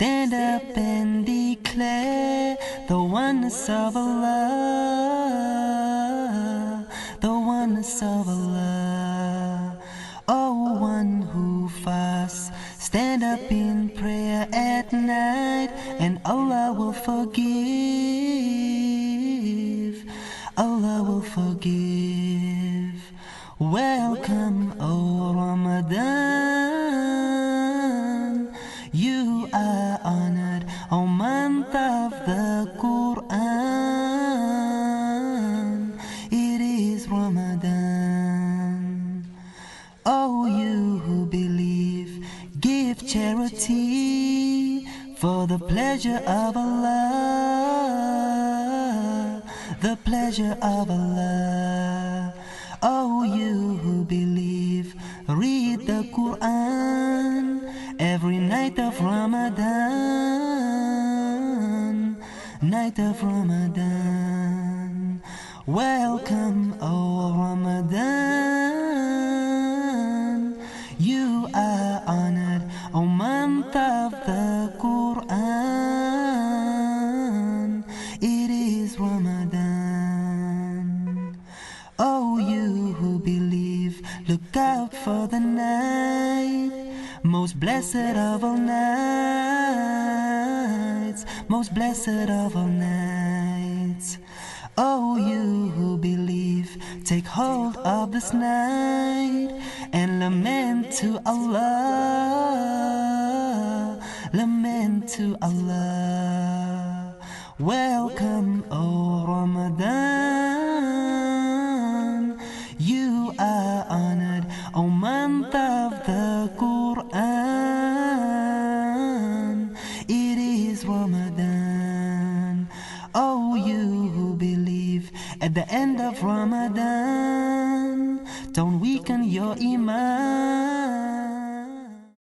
Stand up and declare the oneness of Allah, the oneness of Allah. Oh, one who fasts, stand up in prayer at night, and Allah will forgive, Allah will forgive. Welcome, O Ramadan, you are honored, O month of the Quran. It is Ramadan. Oh, you who believe, give charity for the pleasure of Allah, the pleasure of Allah. Oh, you who believe, read the Quran every night of Ramadan, night of Ramadan. Welcome, O Ramadan, you are honored, O month of the Quran. It is Ramadan. Oh, you who believe, look out for the night, most blessed of all nights, most blessed of all nights. Oh, you who believe, take hold of this night and lament to Allah, lament to Allah. Welcome, O Ramadan, you are honored, O month of the Quran. It is Ramadan. Oh, you who believe, at the end of Ramadan, don't weaken your iman.